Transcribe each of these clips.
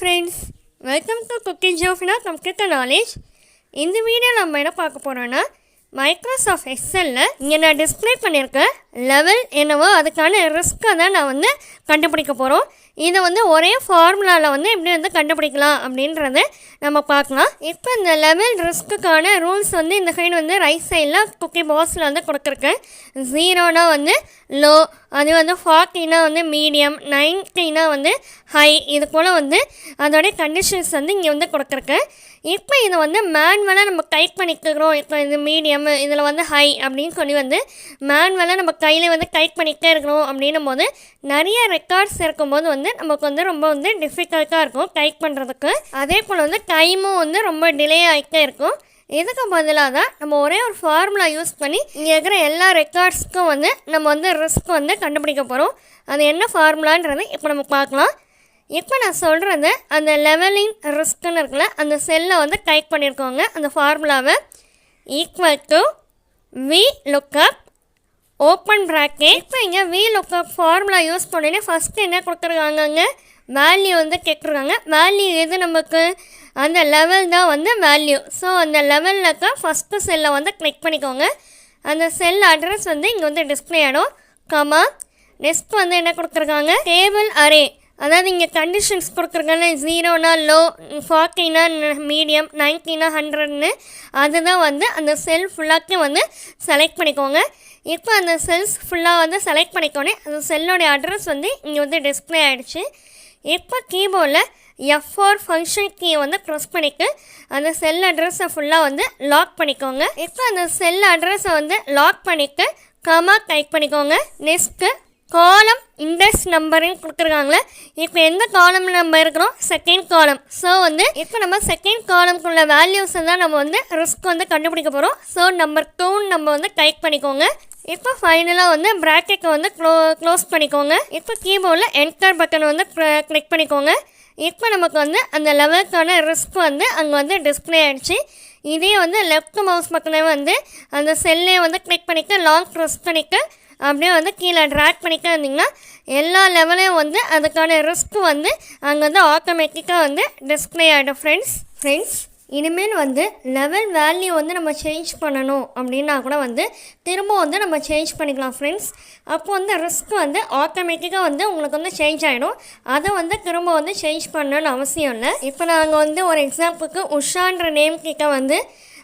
friends, welcome to Kutty Jofina English. இந்த video நம்ம என்ன பார்க்க போறோம்னா மைக்ரோசாஃப்ட் எக்ஸல்ல இங்க நான் டிஸ்ப்ளே பண்ணிருக்க லெவல் என்னவோ அதுக்கான ரிஸ்கை தான் நான் வந்து கண்டுபிடிக்க போறோம். இதை வந்து ஒரே ஃபார்முலால வந்து எப்படி வந்து கண்டுபிடிக்கலாம் அப்படின்றத நம்ம பார்க்கலாம். இப்போ இந்த லெவல் ரிஸ்க்குக்கான ரூல்ஸ் வந்து இந்த சைடு வந்து ரைட் சைடில் குக்கி பாக்ஸில் வந்து கொடுத்துருக்கேன். 0னா வந்து லோ, அது வந்து 40னா வந்து மீடியம், 90னா வந்து ஹை, இது போல் வந்து அதோடைய கண்டிஷன்ஸ் வந்து இங்கே வந்து கொடுத்துருக்கேன். இப்போ இதை வந்து மேனுவலாக நம்ம டைப் பண்ணிக்கிறோம். இப்போ இது மீடியம், இதில் வந்து ஹை அப்படின்னு சொல்லி வந்து மேனுவலாக நம்ம கையில் வந்து டைப் பண்ணிகிட்டே இருக்கிறோம் அப்படின்னும் போது நிறைய ரெக்கார்ட்ஸ் இருக்கும்போது வந்து நமக்கு வந்து ரொம்ப வந்து டிஃபிகல்ட்டாக இருக்கும் டைப் பண்ணுறதுக்கு. அதே போல் வந்து டைமும் வந்து ரொம்ப டிலே ஆகிட்டே இருக்கும். இதுக்கு பதிலாக தான் நம்ம ஒரே ஒரு ஃபார்முலா யூஸ் பண்ணி இங்கே இருக்கிற எல்லா ரெக்கார்ட்ஸ்க்கும் வந்து நம்ம வந்து ரிஸ்க் வந்து கண்டுபிடிக்க போகிறோம். அது என்ன ஃபார்முலான்றது இப்போ நம்ம பார்க்கலாம். இப்போ நான் சொல்கிறது அந்த லெவலிங் ரிஸ்க்குன்னு இருக்குல்ல, அந்த செல்லை வந்து டைப் பண்ணியிருக்கோங்க. அந்த ஃபார்முலாவை equal to VLOOKUP open bracket. இப்போ இங்கே VLOOKUP ஃபார்முலா யூஸ் பண்ணினே ஃபஸ்ட்டு என்ன கொடுத்துருக்காங்கங்க, வேல்யூ வந்து கேட்டிருக்காங்க. வேல்யூ எது நமக்கு, அந்த லெவல் தான் வந்து வேல்யூ. ஸோ அந்த லெவலில் இருக்க ஃபஸ்ட்டு செல்லை வந்து கிளிக் பண்ணிக்கோங்க. அந்த செல் அட்ரஸ் வந்து இங்கே வந்து டிஸ்பிளே ஆகிடும். கமா நெக்ஸ்ட் வந்து என்ன கொடுத்துருக்காங்க, டேபிள் அரே. அதாவது இங்கே கண்டிஷன்ஸ் கொடுத்துருக்காங்க. 0னா லோ, 40னா மீடியம், 90னா 100ன்னு. அதுதான் வந்து அந்த செல் ஃபுல்லாக்கே வந்து செலக்ட் பண்ணிக்கோங்க. இப்போ அந்த செல்ஸ் ஃபுல்லாக வந்து செலக்ட் பண்ணிக்கோனே அந்த செல்லோடைய அட்ரஸ் வந்து இங்கே வந்து டிஸ்பிளே ஆகிடுச்சு. இப்போ கீபோர்டில் F4 ஃபங்க்ஷன் கீயை வந்து ப்ரெஸ் பண்ணிவிட்டு அந்த செல் அட்ரஸை ஃபுல்லாக வந்து லாக் பண்ணிக்கோங்க. இப்போ அந்த செல் அட்ரஸை வந்து லாக் பண்ணிவிட்டு கமா டைப் பண்ணிக்கோங்க. நெக்ஸ்ட்டு காலம் இண்டெக்ஸ் நம்பருன்னு கொடுத்துருக்காங்களே. இப்போ எந்த காலம் நம்ம இருக்கிறோம், செகண்ட் காலம். ஸோ வந்து இப்போ நம்ம செகண்ட் காலம்குள்ள வேல்யூஸை தான் நம்ம வந்து ரிஸ்க் வந்து கண்டுபிடிக்க போகிறோம். ஸோ நம்பர் 2 நம்ம வந்து டைப் பண்ணிக்கோங்க. இப்போ ஃபைனலாக வந்து ப்ராக்கெட்டை வந்து க்ளோஸ் பண்ணிக்கோங்க. இப்போ கீபோர்டில் என்டர் பட்டன் வந்து கிளிக் பண்ணிக்கோங்க. இப்போ நமக்கு வந்து அந்த லெவலுக்கான ரிஸ்க் வந்து அங்கே வந்து டிஸ்பிளே ஆகிடுச்சு. இதே வந்து லெஃப்ட் மவுஸ் பட்டனை வந்து அந்த செல்லே வந்து கிளிக் பண்ணிக்க லாங் ப்ரெஸ் பண்ணிக்க அப்படியே வந்து கீழே ட்ராக் பண்ணிக்க இருந்திங்கன்னா எல்லா லெவலையும் வந்து அதுக்கான ரிஸ்க் வந்து அங்கே வந்து ஆட்டோமேட்டிக்காக வந்து டிஸ்பிளே ஆகிடும். ஃப்ரெண்ட்ஸ் இனிமேல் வந்து லெவல் வேல்யூ வந்து நம்ம சேஞ்ச் பண்ணணும் அப்படின்னா கூட வந்து திரும்ப வந்து நம்ம சேஞ்ச் பண்ணிக்கலாம் ஃப்ரெண்ட்ஸ். அப்போ வந்து ரிஸ்க் வந்து ஆட்டோமேட்டிக்காக வந்து உங்களுக்கு வந்து சேஞ்ச் ஆகிடும். அதை வந்து திரும்ப வந்து சேஞ்ச் பண்ணணும்னு அவசியம் இல்லை. இப்போ நாங்கள் வந்து ஒரு எக்ஸாம்பிளுக்கு உஷான்ற நேம் கிட்ட வந்து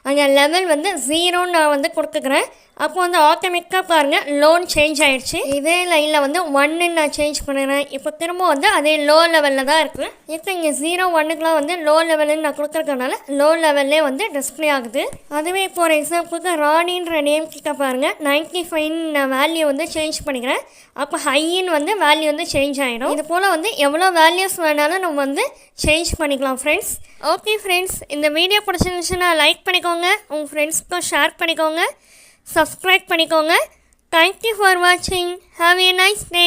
அங்கே லெவல் வந்து 0ன்னு நான் வந்து கொடுத்துக்கிறேன். அப்போ வந்து ஆட்டோமேட்டிக்காக பாருங்கள் லோன் சேஞ்ச் ஆகிடுச்சு. இதே லைனில் வந்து 1ன்னு நான் சேஞ்ச் பண்ணுறேன். இப்போ திரும்ப வந்து அதே லோ லெவலில் தான் இருக்குது. இப்போ இங்கே 0, 1க்குலாம் வந்து லோ லெவலுன்னு நான் கொடுத்துருக்கனால லோ லெவல்லே வந்து டிஸ்பிளே ஆகுது. அதுவே இப்போ ஒரு எக்ஸாம்பிளுக்கு ராணின்ற நேம் கிட்ட பாருங்கள் 95 நான் வேல்யூ வந்து சேஞ்ச் பண்ணிக்கிறேன். அப்போ ஹைன்னு வந்து வேல்யூ வந்து சேஞ்ச் ஆகிடும். இது போல் வந்து எவ்வளோ வேல்யூஸ் வேணாலும் நம்ம வந்து சேஞ்ச் பண்ணிக்கலாம் ஃப்ரெண்ட்ஸ். ஓகே ஃப்ரெண்ட்ஸ், இந்த வீடியோ பிடிச்சிருந்துச்சுன்னா லைக் பண்ணிக்கோங்க, உங்கள் ஃப்ரெண்ட்ஸ்க்கும் ஷேர் பண்ணிக்கோங்க, சப்ஸ்கிரைப் பண்ணிக்கோங்க. தேங்க்யூ ஃபார் வாட்சிங். Have a nice day.